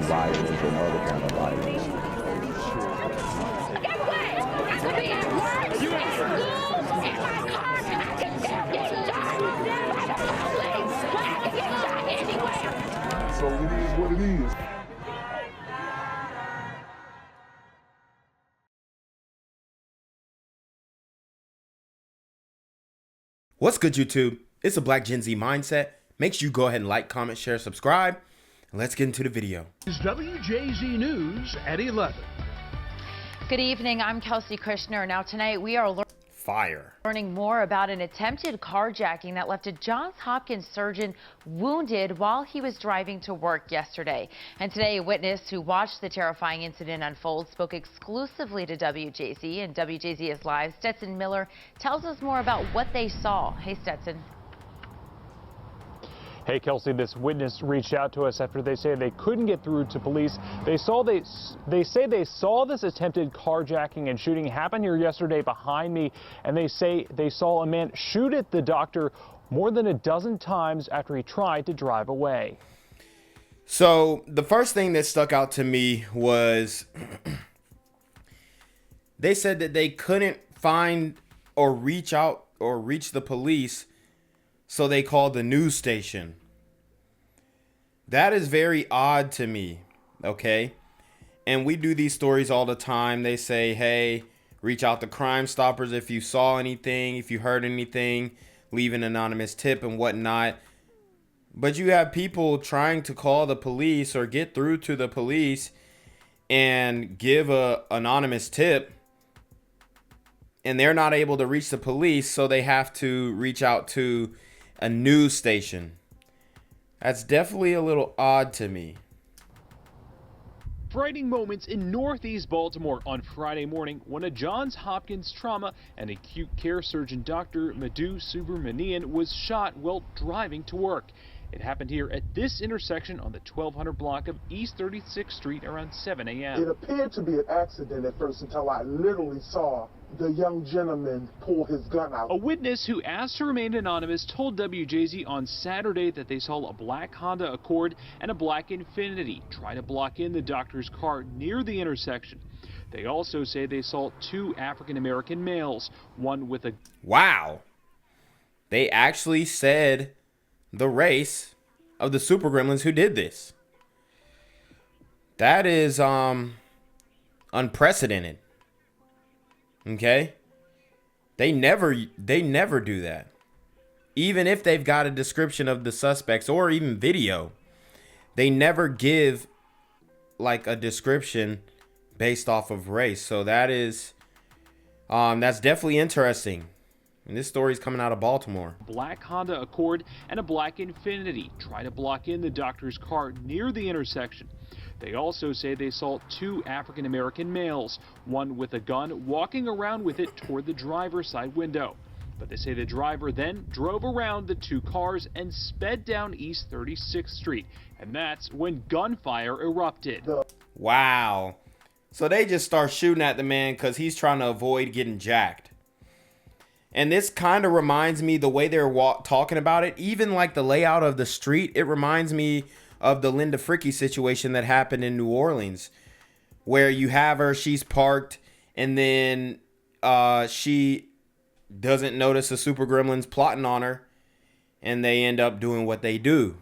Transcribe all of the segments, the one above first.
violence or no other kind of violence. Get away! I could be at work, at school, in my car, I can still get shot by the police, but I can get shot anywhere. So it is what it is. What's good, YouTube? It's a Black Gen Z Mindset. Make sure you go ahead and like, comment, share, subscribe, and let's get into the video. Is WJZ News at 11. Good evening, I'm Kelsey Krishner. Now tonight we are learning more about an attempted carjacking that left a Johns Hopkins surgeon wounded while he was driving to work yesterday. And today a witness who watched the terrifying incident unfold spoke exclusively to WJZ, and WJZ is live. Stetson Miller tells us more about what they saw. Hey, Stetson. Hey, Kelsey, this witness reached out to us after they say they couldn't get through to police. They say they saw this attempted carjacking and shooting happen here yesterday behind me, and they say they saw a man shoot at the doctor more than a dozen times after he tried to drive away. So the first thing that stuck out to me was they said that they couldn't find or reach the police, so they called the news station. That is very odd to me, okay? And we do these stories all the time. They say, hey, reach out to Crime Stoppers if you saw anything, if you heard anything, leave an anonymous tip and whatnot. But you have people trying to call the police or get through to the police and give a anonymous tip, and they're not able to reach the police, so they have to reach out to a news station. That's definitely a little odd to me. Frightening moments in Northeast Baltimore on Friday morning when a Johns Hopkins trauma and acute care surgeon, Dr. Madhu Subramanian, was shot while driving to work. It happened here at this intersection on the 1200 block of East 36th Street around 7 a.m. It appeared to be an accident at first until I literally saw the young gentleman pull his gun out. A witness who asked to remain anonymous told WJZ on Saturday that they saw a black Honda Accord and a black Infiniti try to block in the doctor's car near the intersection. They also say they saw two African-American males, one with a... Wow. They actually said the race of the super gremlins who did this. That is unprecedented. Okay? They never do that. Even if they've got a description of the suspects or even video, they never give like a description based off of race. So that is that's definitely interesting. And this story is coming out of Baltimore. Black Honda Accord and a black Infiniti try to block in the doctor's car near the intersection. They also say they saw two African-American males, one with a gun, walking around with it toward the driver's side window. But they say the driver then drove around the two cars and sped down East 36th Street. And that's when gunfire erupted. Wow. So they just start shooting at the man because he's trying to avoid getting jacked. And this kind of reminds me, the way they're talking about it, even like the layout of the street, it reminds me of the Linda Fricky situation that happened in New Orleans, where you have her, she's parked, and then she doesn't notice the super gremlins plotting on her, and they end up doing what they do.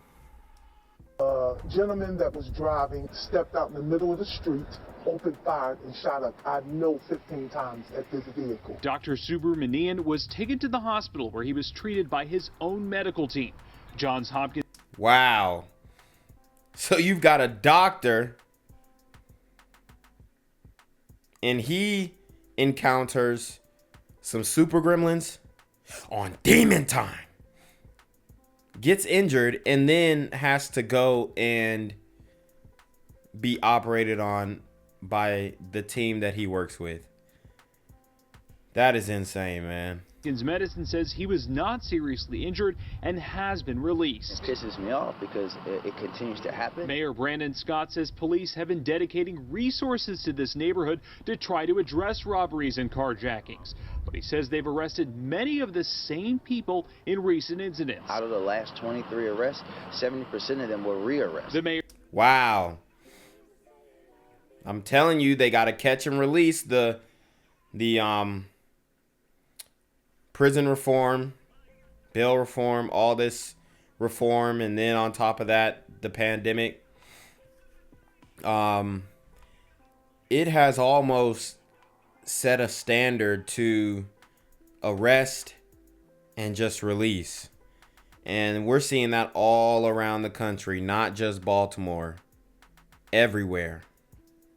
Gentleman that was driving stepped out in the middle of the street, opened fire, and shot up, I know, 15 times at this vehicle. Dr. Subramanian was taken to the hospital where he was treated by his own medical team. Johns Hopkins. Wow. So you've got a doctor, and he encounters some super gremlins on demon time, gets injured, and then has to go and be operated on by the team that he works with. That is insane, man. Medicine says he was not seriously injured and has been released. It pisses me off because it continues to happen. Mayor Brandon Scott says police have been dedicating resources to this neighborhood to try to address robberies and carjackings. But he says they've arrested many of the same people in recent incidents. Out of the last 23 arrests, 70% of them were rearrests. The mayor. Wow. I'm telling you, they got to catch and release the prison reform, bail reform, all this reform, and then on top of that, the pandemic. It has almost set a standard to arrest and just release. And we're seeing that all around the country, not just Baltimore, everywhere.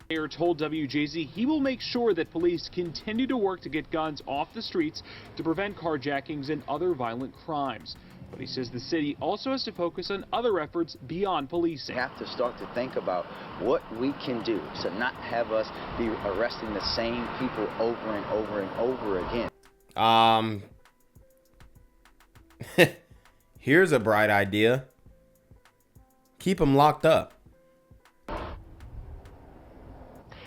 Mayor told WJZ he will make sure that police continue to work to get guns off the streets to prevent carjackings and other violent crimes. But he says the city also has to focus on other efforts beyond policing. We have to start to think about what we can do to not have us be arresting the same people over and over and over again. Here's a bright idea. Keep them locked up.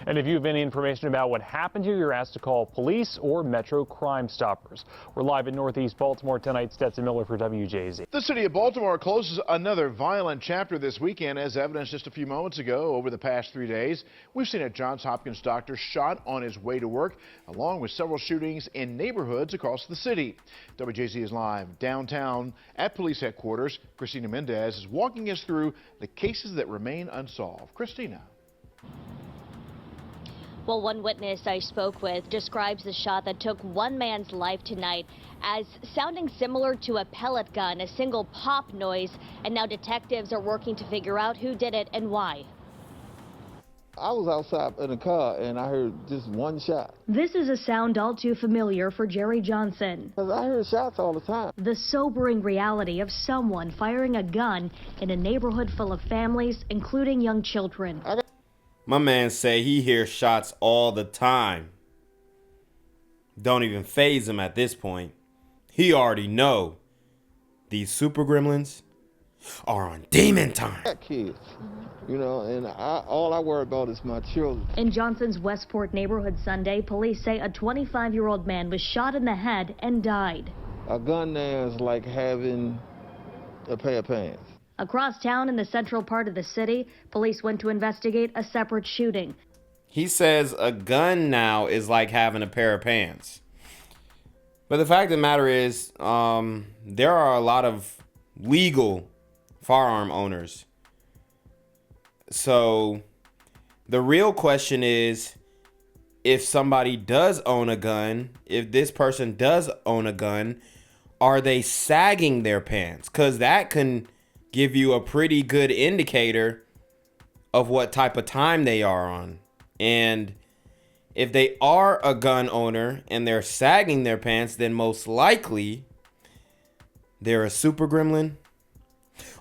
And if you have any information about what happened here, you're asked to call police or Metro Crime Stoppers. We're live in Northeast Baltimore tonight. Stetson Miller for WJZ. The city of Baltimore closes another violent chapter this weekend, as evidenced just a few moments ago. Over the past 3 days, we've seen a Johns Hopkins doctor shot on his way to work, along with several shootings in neighborhoods across the city. WJZ is live downtown at police headquarters. Christina Mendez is walking us through the cases that remain unsolved. Christina. Well, one witness I spoke with describes the shot that took one man's life tonight as sounding similar to a pellet gun, a single pop noise, and now detectives are working to figure out who did it and why. I was outside in a car and I heard just one shot. This is a sound all too familiar for Jerry Johnson. I heard shots all the time. The sobering reality of someone firing a gun in a neighborhood full of families, including young children. My man say he hears shots all the time. Don't even faze him at this point. He already know these super gremlins are on demon time. I got kids, you know, and all I worry about is my children. In Johnson's Westport neighborhood Sunday, police say a 25-year-old man was shot in the head and died. A gun there is like having a pair of pants. Across town in the central part of the city, police went to investigate a separate shooting. He says a gun now is like having a pair of pants. But the fact of the matter is, there are a lot of legal firearm owners. So the real question is, if somebody does own a gun, if this person does own a gun, are they sagging their pants? Because that can give you a pretty good indicator of what type of time they are on. And if they are a gun owner and they're sagging their pants, then most likely they're a super gremlin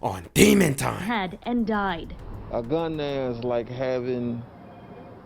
on demon time. Head and died. A gun there is like having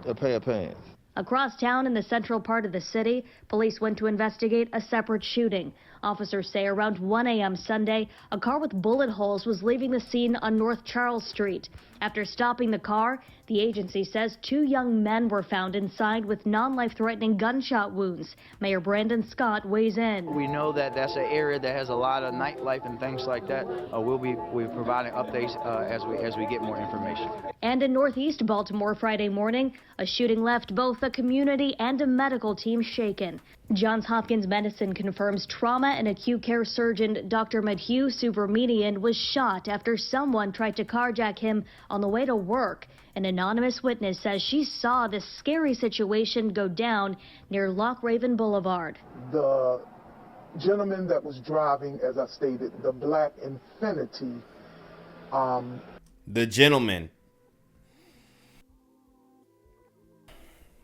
a pair of pants. Across town in the central part of the city, police went to investigate a separate shooting. Officers say around 1 a.m. Sunday, a car with bullet holes was leaving the scene on North Charles Street. After stopping the car, the agency says 2 young men were found inside with non-life-threatening gunshot wounds. Mayor Brandon Scott weighs in. We know that that's an area that has a lot of nightlife and things like that. We'll be providing updates as we get more information. And in Northeast Baltimore Friday morning, a shooting left both a community and a medical team shaken. Johns Hopkins Medicine confirms trauma and acute care surgeon Dr. Madhu Subramanian was shot after someone tried to carjack him on the way to work. An anonymous witness says she saw this scary situation go down near Loch Raven Boulevard. The gentleman that was driving, as I stated, the black Infiniti. The gentleman.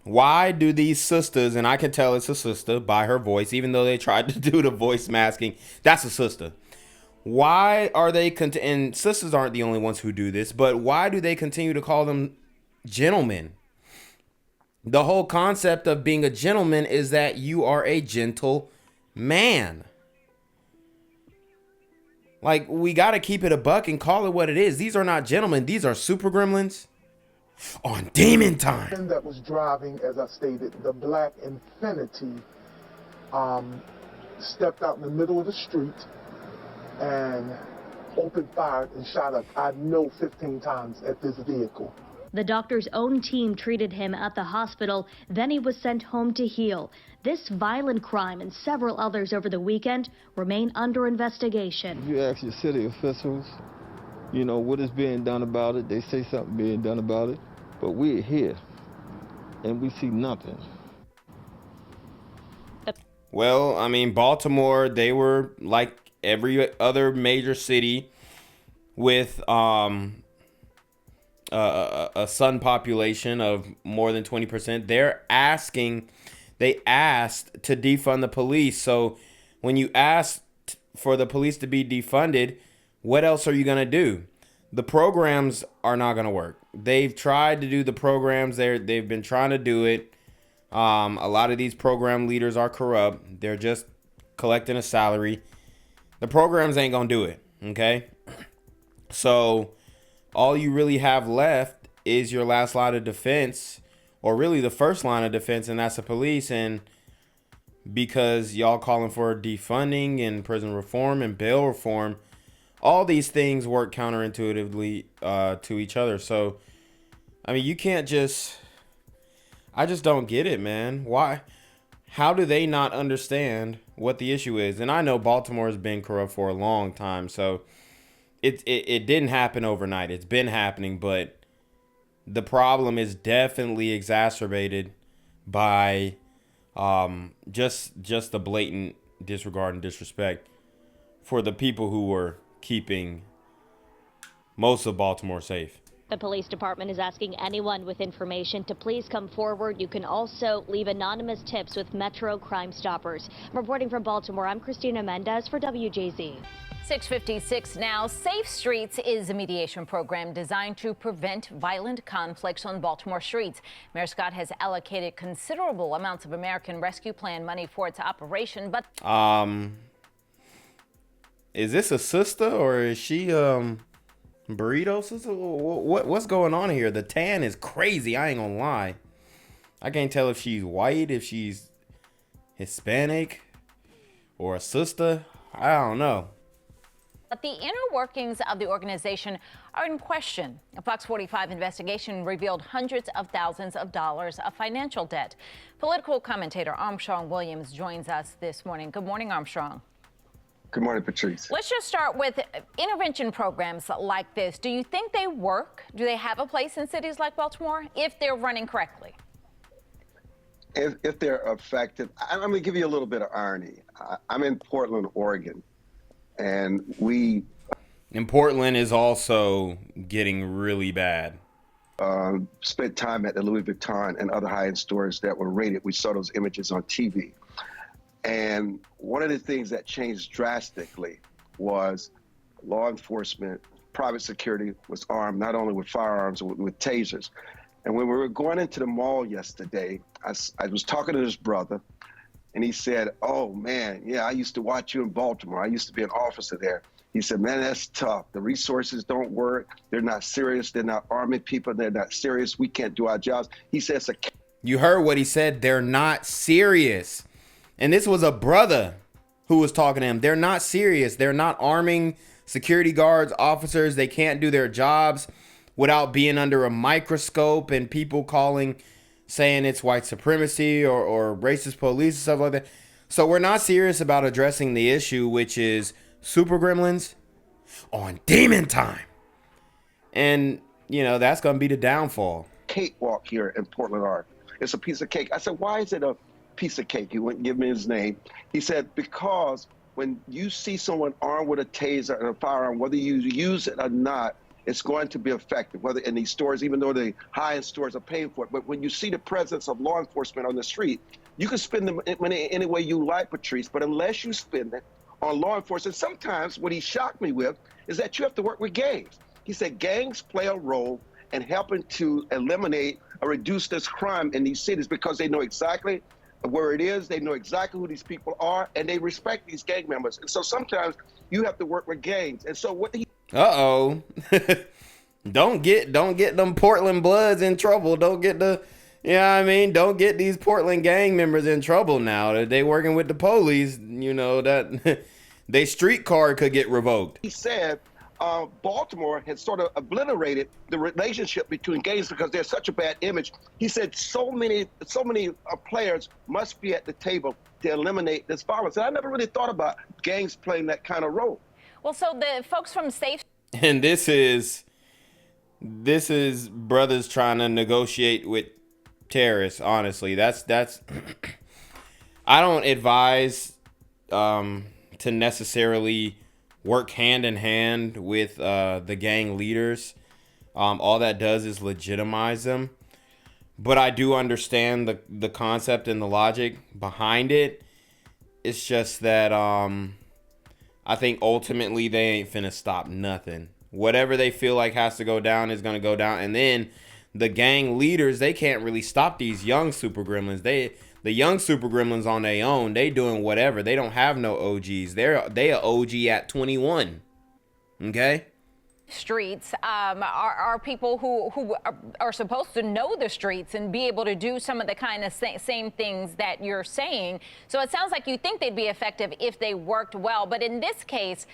Why do these sisters, and I can tell it's a sister by her voice, even though they tried to do the voice masking, that's a sister. Why are they, and sisters aren't the only ones who do this, but why do they continue to call them gentlemen? The whole concept of being a gentleman is that you are a gentle man. Like, we got to keep it a buck and call it what it is. These are not gentlemen. These are super gremlins on demon time. That was driving, as I stated, the black Infiniti, stepped out in the middle of the street and opened fire and shot up, I know, 15 times at this vehicle. The doctor's own team treated him at the hospital, then he was sent home to heal. This violent crime and several others over the weekend remain under investigation. If you ask your city officials, you know, what is being done about it, they say something being done about it, but we're here and we see nothing. Well, I mean, Baltimore, they were like every other major city with a sun population of more than 20%. They asked to defund the police. So when you ask for the police to be defunded, what else are you going to do? The programs are not going to work. They've tried to do the programs. They've been trying to do it. A lot of these program leaders are corrupt. They're just collecting a salary. The programs ain't going to do it. Okay. So all you really have left is your last line of defense, or really the first line of defense, and that's the police. And because y'all calling for defunding and prison reform and bail reform, all these things work counterintuitively to each other. So, I mean, you can't just... I just don't get it, man. Why? How do they not understand what the issue is? And I know Baltimore has been corrupt for a long time, so it didn't happen overnight. It's been happening, but the problem is definitely exacerbated by just the blatant disregard and disrespect for the people who were keeping most of Baltimore safe. The police department is asking anyone with information to please come forward. You can also leave anonymous tips with Metro Crime Stoppers. Reporting from Baltimore, I'm Christina Mendez for WJZ. 6:56 now. Safe Streets is a mediation program designed to prevent violent conflicts on Baltimore streets. Mayor Scott has allocated considerable amounts of American Rescue Plan money for its operation, but is this a sister or is she burrito sister? What's going on here? The tan is crazy. I ain't gonna lie. I can't tell if she's white, if she's Hispanic, or a sister. I don't know. But the inner workings of the organization are in question. A Fox 45 investigation revealed hundreds of thousands of dollars of financial debt. Political commentator Armstrong Williams joins us this morning. Good morning, Armstrong. Good morning, Patrice. Let's just start with intervention programs like this. Do you think they work? Do they have a place in cities like Baltimore if they're running correctly? If they're effective, I'm going to give you a little bit of irony. I'm in Portland, Oregon, and Portland is also getting really bad. Spent time at the Louis Vuitton and other high-end stores that were raided. We saw those images on TV. And one of the things that changed drastically was law enforcement, private security was armed not only with firearms, but with tasers. And when we were going into the mall yesterday, I was talking to this brother, and he said, "Oh, man, yeah, I used to watch you in Baltimore. I used to be an officer there." He said, "Man, that's tough. The resources don't work. They're not serious. They're not arming people. They're not serious. We can't do our jobs." He says, you heard what he said. They're not serious. And this was a brother who was talking to him. They're not serious. They're not arming security guards, officers. They can't do their jobs without being under a microscope and people saying it's white supremacy or racist police and stuff like that. So we're not serious about addressing the issue, which is super gremlins on demon time. And, you know, that's going to be the downfall. Cakewalk here in Portland, Oregon. It's a piece of cake. I said, "Why is it a piece of cake?" He wouldn't give me his name. He said, "Because when you see someone armed with a taser and a firearm, whether you use it or not, it's going to be effective, whether in these stores, even though the high-end stores are paying for it. But when you see the presence of law enforcement on the street, you can spend the money any way you like, Patrice, but unless you spend it on law enforcement, sometimes what he shocked me with is that you have to work with gangs." He said gangs play a role in helping to eliminate or reduce this crime in these cities because they know exactly where it is, they know exactly who these people are, and they respect these gang members. And so sometimes you have to work with gangs. And so what he... Uh-oh. Don't get them Portland Bloods in trouble. Don't get don't get these Portland gang members in trouble now that they working with the police, you know, that they street card could get revoked. He said, Baltimore had sort of obliterated the relationship between gangs because there's such a bad image. He said so many players must be at the table to eliminate this violence. And I never really thought about gangs playing that kind of role. Well, so the folks from Safe... And this is brothers trying to negotiate with terrorists, honestly. That's I don't advise to necessarily work hand in hand with the gang leaders. All that does is legitimize them. But I do understand the concept and the logic behind it. It's just that I think ultimately they ain't finna stop nothing. Whatever they feel like has to go down is gonna go down. And then the gang leaders, they can't really stop these young super gremlins. The young super gremlins on their own, they doing whatever. They don't have no OGs. They a OG at 21. Okay? Streets are people who are supposed to know the streets and be able to do some of the kind of same things that you're saying. So it sounds like you think they'd be effective if they worked well. But in this case,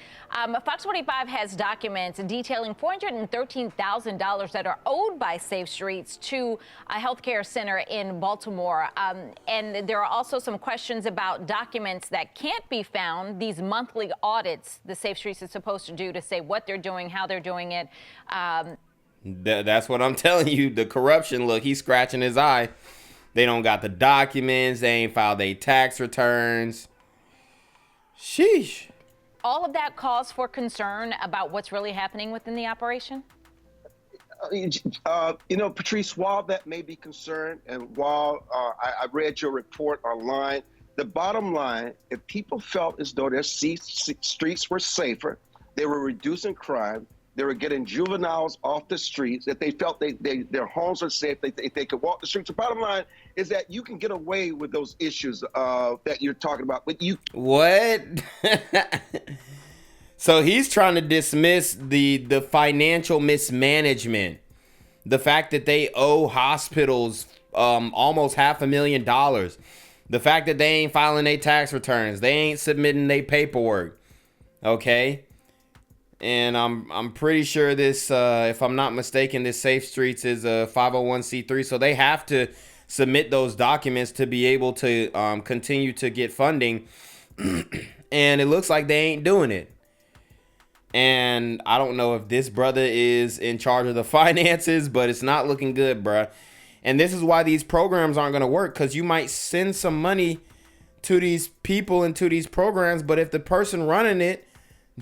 Fox 45 has documents detailing $413,000 that are owed by Safe Streets to a healthcare center in Baltimore. And there are also some questions about documents that can't be found, these monthly audits the Safe Streets is supposed to do to say what they're doing, how they're doing it. That's what I'm telling you. The corruption, look, he's scratching his eye. They don't got the documents. They ain't filed their tax returns. Sheesh. All of that cause for concern about what's really happening within the operation? Patrice, while that may be concerned, and while I read your report online, the bottom line, if people felt as though their streets were safer, they were reducing crime, they were getting juveniles off the streets, that they felt their homes are safe, they could walk the streets. The bottom line is that you can get away with those issues that you're talking about. But you... What? So he's trying to dismiss the financial mismanagement. The fact that they owe hospitals almost $500,000. The fact that they ain't filing their tax returns. They ain't submitting their paperwork. Okay? And I'm pretty sure this, if I'm not mistaken, this Safe Streets is a 501c3. So they have to submit those documents to be able to continue to get funding. And it looks like they ain't doing it. And I don't know if this brother is in charge of the finances, but it's not looking good, bruh. And this is why these programs aren't going to work, because you might send some money to these people and to these programs, but if the person running it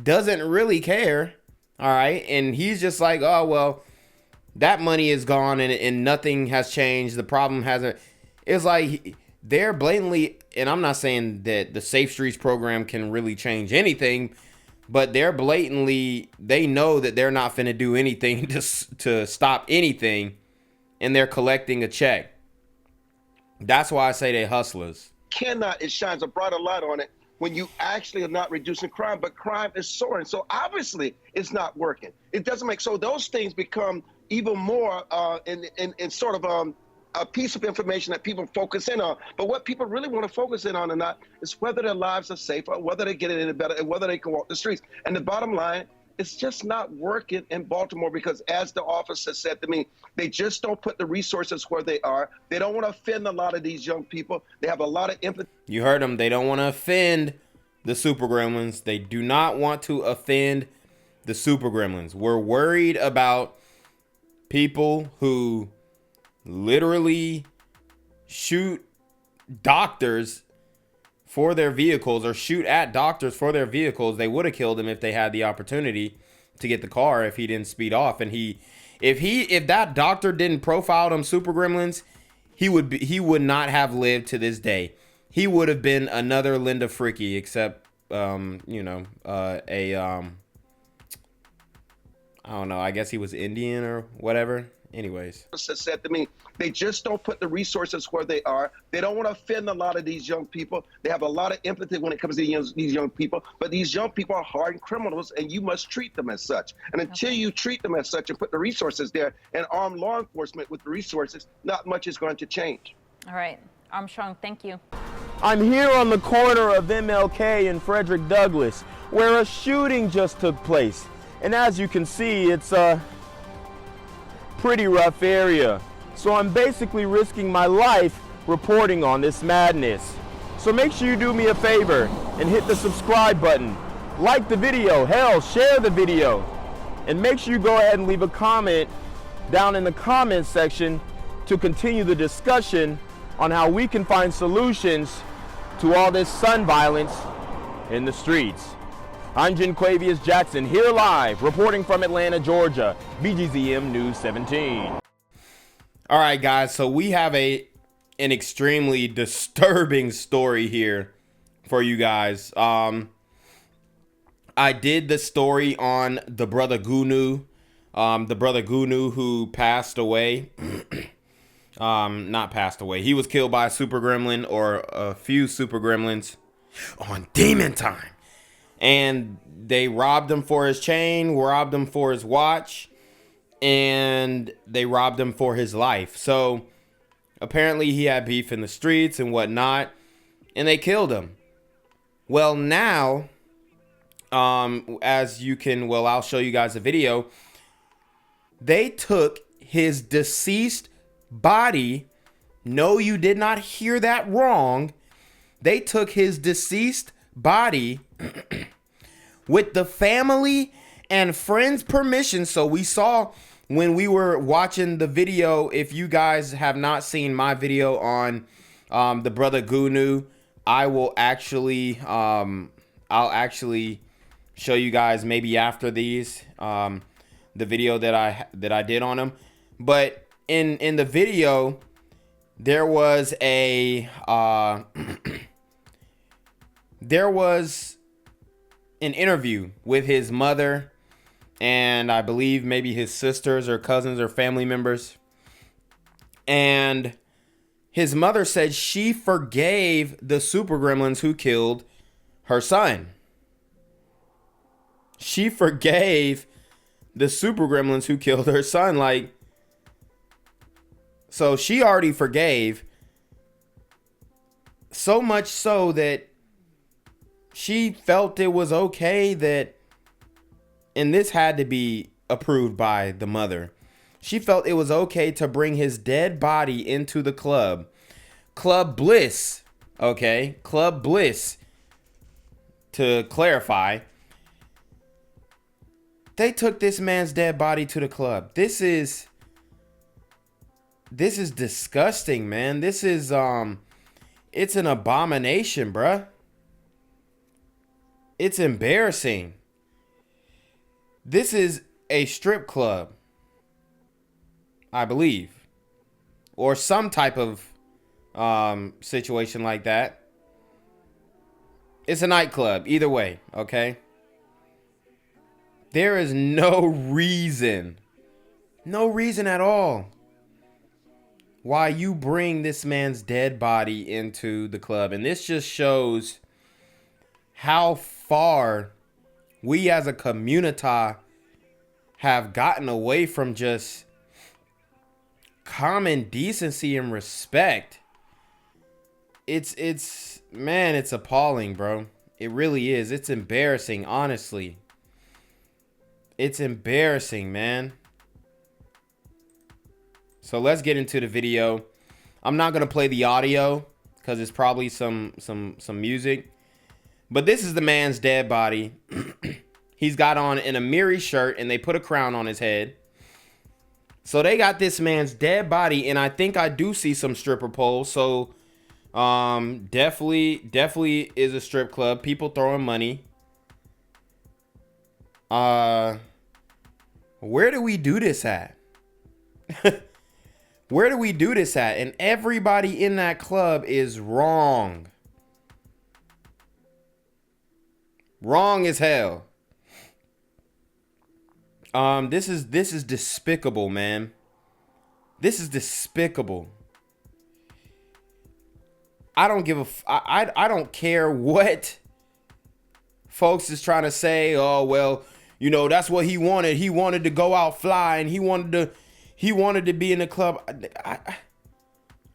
doesn't really care, all right, and he's just like, oh, well, that money is gone and nothing has changed, the problem hasn't, it's like they're blatantly, and I'm not saying that the Safe Streets program can really change anything, but they're blatantly, they know that they're not finna do anything to stop anything, and they're collecting a check. That's why I say they hustlers. It shines a brighter light on it when you actually are not reducing crime, but crime is soaring. So obviously it's not working. It doesn't make, so those things become even more in sort of a piece of information that people focus in on. But what people really want to focus in on or not is whether their lives are safer, whether they're getting any better, and whether they can walk the streets. And the bottom line, it's just not working in Baltimore because, as the officer said to me, they just don't put the resources where they are. They don't want to offend a lot of these young people. They have a lot of empathy. You heard them. They don't want to offend the super gremlins. They do not want to offend the super gremlins. We're worried about people who literally shoot doctors for their vehicles or shoot at doctors for their vehicles. They would have killed him if they had the opportunity to get the car if he didn't speed off. And if that doctor didn't profile them super gremlins, he would not have lived to this day. He would have been another Linda Fricky, except I don't know, I guess he was Indian or whatever. Anyways, said to me, they just don't put the resources where they are. They don't want to offend a lot of these young people. They have a lot of empathy when it comes to these young people. But these young people are hardened criminals, and you must treat them as such. And until you treat them as such and put the resources there and arm law enforcement with the resources, not much is going to change. All right. Armstrong, thank you. I'm here on the corner of MLK and Frederick Douglass, where a shooting just took place. And as you can see, it's a pretty rough area. So I'm basically risking my life reporting on this madness. So make sure you do me a favor and hit the subscribe button. Like the video, hell, share the video. And make sure you go ahead and leave a comment down in the comments section to continue the discussion on how we can find solutions to all this son violence in the streets. I'm Jenquavius Jackson, here live, reporting from Atlanta, Georgia, BGZM News 17. All right, guys, so we have an extremely disturbing story here for you guys. I did the story on the brother Gunu who passed away. Not passed away. He was killed by a super gremlin or a few super gremlins on Demon Time. And they robbed him for his chain, robbed him for his watch, and they robbed him for his life. So apparently he had beef in the streets and whatnot, and they killed him. Well, now, as you can, well, I'll show you guys a video. They took his deceased body. No, you did not hear that wrong. They took his deceased body with the family and friends' permission. So we saw when we were watching the video, if you guys have not seen my video on the brother Gunu, I will actually I'll actually show you guys maybe after these the video that I did on him. But in the video, there was a there was an interview with his mother and I believe maybe his sisters or cousins or family members. And his mother said she forgave the super gremlins who killed her son. She forgave the super gremlins who killed her son. Like, so she already forgave. So much so that she felt it was okay that, and this had to be approved by the mother. She felt it was okay to bring his dead body into the club. Club Bliss, okay? Club Bliss, to clarify. They took this man's dead body to the club. This is disgusting, man. This is, it's an abomination, bruh. It's embarrassing. This is a strip club, I believe, or some type of situation like that. It's a nightclub, either way, okay? There is no reason at all why you bring this man's dead body into the club. And this just shows how far we as a community have gotten away from just common decency and respect. It's man, it's appalling, bro. It really is. It's embarrassing, honestly. It's embarrassing, man. So let's get into the video. I'm not gonna play the audio because it's probably some music. But this is the man's dead body. He's got on an Amiri shirt and they put a crown on his head. So they got this man's dead body, and I think I do see some stripper poles. So definitely is a strip club. People throwing money. Where do we do this at? Where do we do this at? And everybody in that club is wrong. Wrong as hell. This is despicable, man. This is despicable. I don't give I don't care what folks is trying to say. Oh, well, you know, that's what he wanted. He wanted to go out flying. He wanted to be in the club.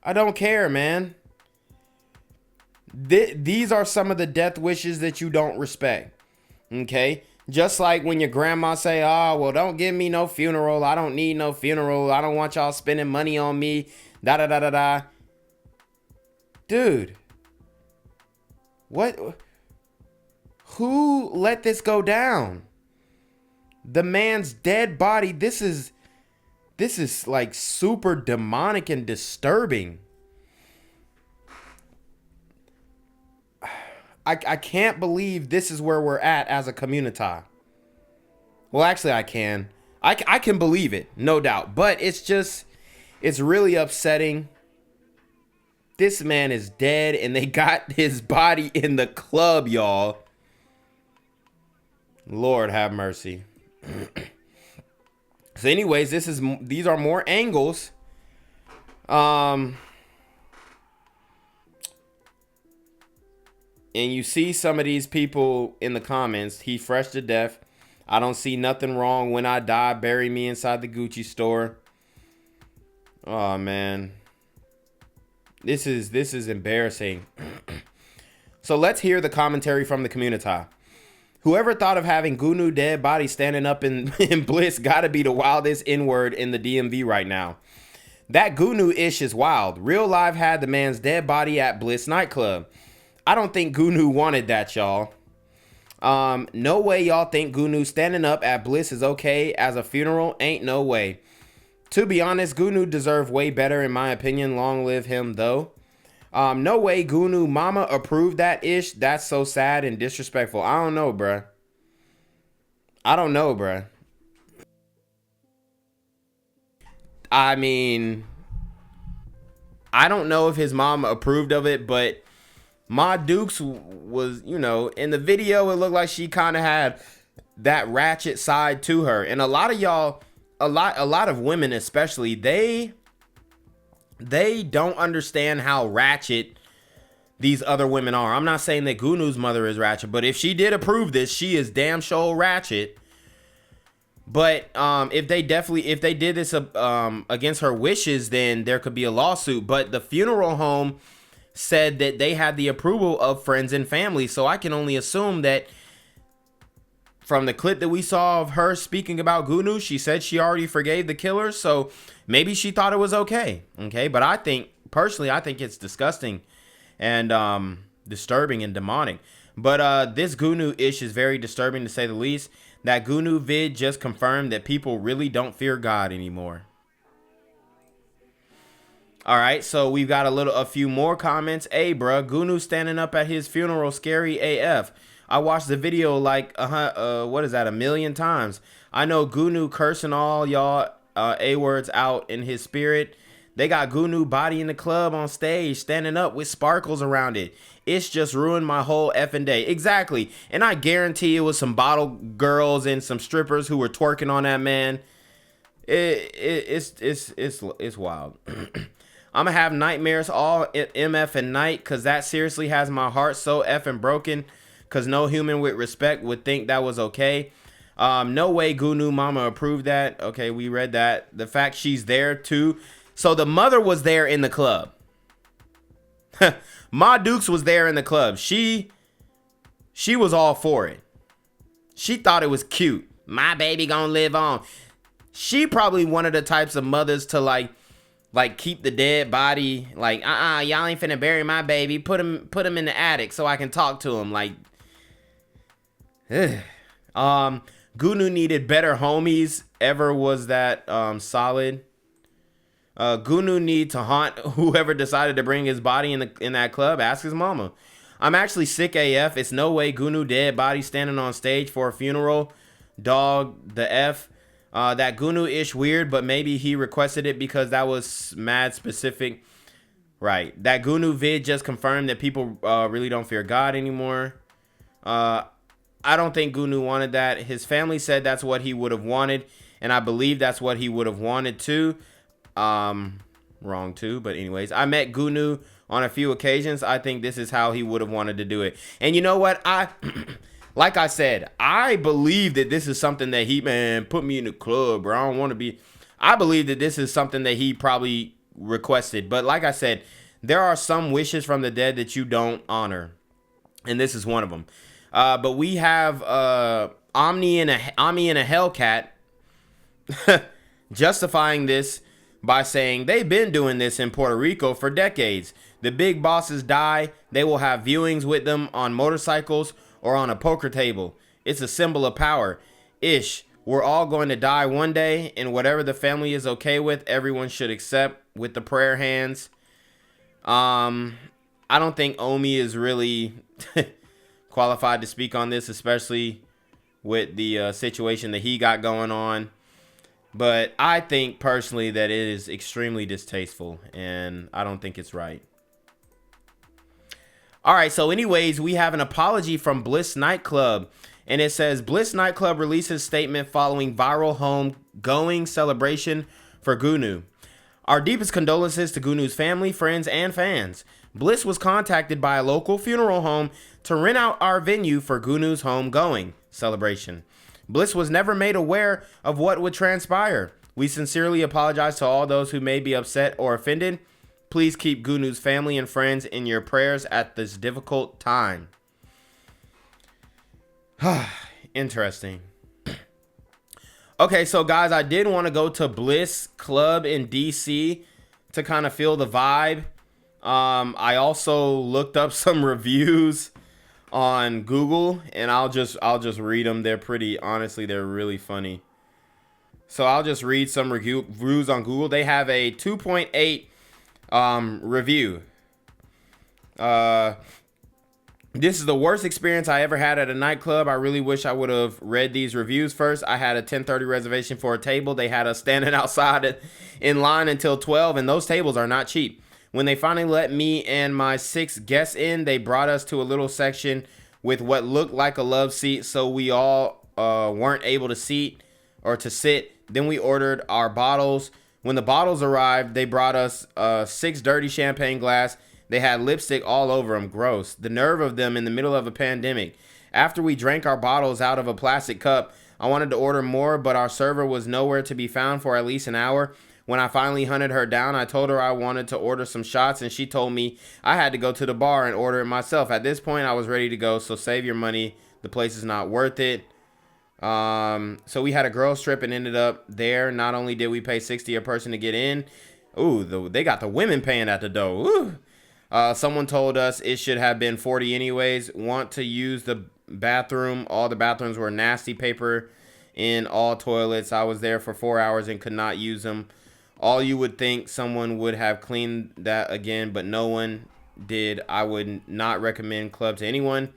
I don't care, man. These are some of the death wishes that you don't respect. Okay? Just like when your grandma say, oh, well, don't give me no funeral. I don't need no funeral. I don't want y'all spending money on me. Da da da da da. Dude. What? Who let this go down? The man's dead body. This is like super demonic and disturbing. I can't believe this is where we're at as a community. Well, actually, I can. I can believe it, no doubt. But it's really upsetting. This man is dead, and they got his body in the club, y'all. Lord have mercy. So anyways, these are more angles. And you see some of these people in the comments. He fresh to death. I don't see nothing wrong. When I die, bury me inside the Gucci store. Oh, man. This is embarrassing. So let's hear the commentary from the community. Whoever thought of having Gunu dead body standing up in Bliss gotta be the wildest N-word in the DMV right now. That Gunu-ish is wild. Real Live had the man's dead body at Bliss Nightclub. I don't think Gunu wanted that, y'all. No way y'all think Gunu standing up at Bliss is okay as a funeral. Ain't no way. To be honest, Gunu deserved way better in my opinion. Long live him, though. No way Gunu mama approved that ish. That's so sad and disrespectful. I don't know, bruh. I mean, I don't know if his mom approved of it, but Ma Dukes was, you know, in the video, it looked like she kind of had that ratchet side to her. And a lot of y'all, a lot of women especially, they don't understand how ratchet these other women are. I'm not saying that Gunu's mother is ratchet, but if she did approve this, she is damn sure ratchet. But if they did this against her wishes, then there could be a lawsuit. But the funeral home said that they had the approval of friends and family. So I can only assume that from the clip that we saw of her speaking about Gunu, she said she already forgave the killer. So maybe she thought it was okay. Okay. But I think it's disgusting and disturbing and demonic. But this Gunu-ish is very disturbing to say the least. That Gunu vid just confirmed that people really don't fear God anymore. All right, so we've got a few more comments. Hey, bruh, Gunu standing up at his funeral, scary AF. I watched the video like a million times. I know Gunu cursing all y'all A-words out in his spirit. They got Gunu body in the club on stage, standing up with sparkles around it. It's just ruined my whole effing day. Exactly, and I guarantee it was some bottle girls and some strippers who were twerking on that man. It's wild. I'm gonna have nightmares all MF and night, cause that seriously has my heart so effing broken, cause no human with respect would think that was okay. No way Gunu mama approved that. Okay, we read that. The fact she's there too. So the mother was there in the club. Ma Dukes was there in the club. She was all for it. She thought it was cute. My baby gonna live on. She probably one of the types of mothers to like keep the dead body, like, y'all ain't finna bury my baby. Put him in the attic so I can talk to him. Like, Gunu needed better homies. Ever was that solid? Gunu need to haunt whoever decided to bring his body in that club. Ask his mama. I'm actually sick AF. It's no way Gunu dead body standing on stage for a funeral. Dog, the F. That Gunu-ish weird, but maybe he requested it because that was mad specific. Right. That Gunu vid just confirmed that people really don't fear God anymore. I don't think Gunu wanted that. His family said that's what he would have wanted, and I believe that's what he would have wanted too. Wrong too, but anyways, I met Gunu on a few occasions. I think this is how he would have wanted to do it. And you know what? Like I said, I believe that this is something that put me in the club, bro. I don't want to be. I believe that this is something that he probably requested. But like I said, there are some wishes from the dead that you don't honor. And this is one of them. But we have Omni and a Hellcat justifying this by saying they've been doing this in Puerto Rico for decades. The big bosses die, they will have viewings with them on motorcycles or on a poker table. It's a symbol of power. Ish, we're all going to die one day, and whatever the family is okay with, everyone should accept with the prayer hands. I don't think Omi is really qualified to speak on this, especially with the situation that he got going on. But I think personally that it is extremely distasteful, and I don't think it's right. All right, so anyways, we have an apology from Bliss Nightclub, and it says, Bliss Nightclub releases statement following viral home-going celebration for Gunu. Our deepest condolences to Gunu's family, friends, and fans. Bliss was contacted by a local funeral home to rent out our venue for Gunu's home-going celebration. Bliss was never made aware of what would transpire. We sincerely apologize to all those who may be upset or offended. Please keep Gunu's family and friends in your prayers at this difficult time. Interesting. Okay, so guys, I did want to go to Bliss Club in DC to kind of feel the vibe. I also looked up some reviews on Google, and I'll just read them. They're honestly, they're really funny. So I'll just read some reviews on Google. They have a 2.8 review. This is the worst experience I ever had at a nightclub. I really wish I would have read these reviews first. I had a 10:30 reservation for a table. They had us standing outside in line until 12, and those tables are not cheap. When they finally let me and my 6 guests in, they brought us to a little section with what looked like a love seat, so we all weren't able to sit. Then we ordered our bottles. When the bottles arrived, they brought us 6 dirty champagne glass. They had lipstick all over them. Gross. The nerve of them in the middle of a pandemic. After we drank our bottles out of a plastic cup, I wanted to order more, but our server was nowhere to be found for at least an hour. When I finally hunted her down, I told her I wanted to order some shots, and she told me I had to go to the bar and order it myself. At this point, I was ready to go, so save your money. The place is not worth it. So we had a girls trip and ended up there. Not only did we pay $60 a person to get in, they got the women paying at the door. Ooh. Someone told us it should have been $40 anyways. Want to use the bathroom. All the bathrooms were nasty, paper in all toilets. I was there for 4 hours and could not use them. All you would think someone would have cleaned that again, but no one did. I would not recommend club to anyone.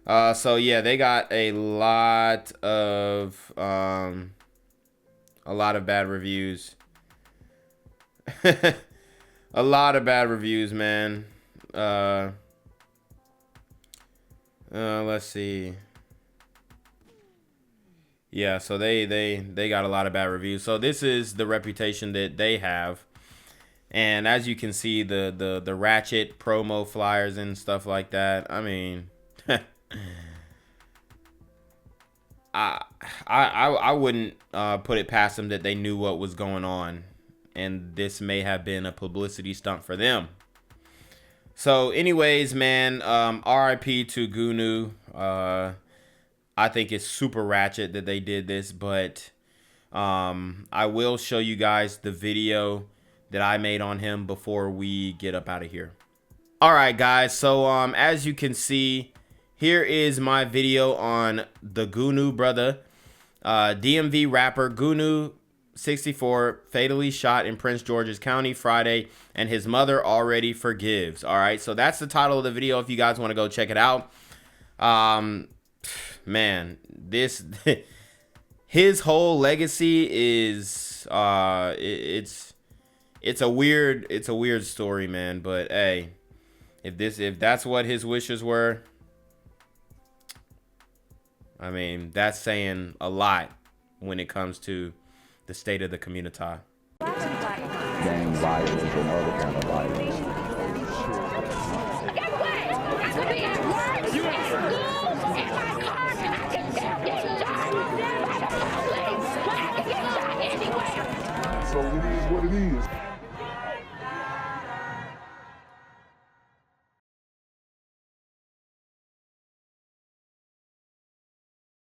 So yeah, they got a lot of bad reviews. A lot of bad reviews, man. Let's see. Yeah, so they got a lot of bad reviews. So this is the reputation that they have. And as you can see, the ratchet promo flyers and stuff like that. I mean, I wouldn't put it past them that they knew what was going on, and this may have been a publicity stunt for them. So anyways, man, RIP to Gunu. I think it's super ratchet that they did this, but I will show you guys the video that I made on him before we get up out of here. All right, guys. So as you can see, here is my video on the Gunu brother, DMV rapper Gunu 64, fatally shot in Prince George's County Friday, and his mother already forgives. All right, so that's the title of the video if you guys want to go check it out. Man, this his whole legacy is it's a weird story, man. But hey, if that's what his wishes were, I mean, that's saying a lot when it comes to the state of the community. Gang violence and other kind of violence. Guess what? I could be at work, at school, in my car, and I can still get shot by the police. I can get shot anywhere. So it is what it is.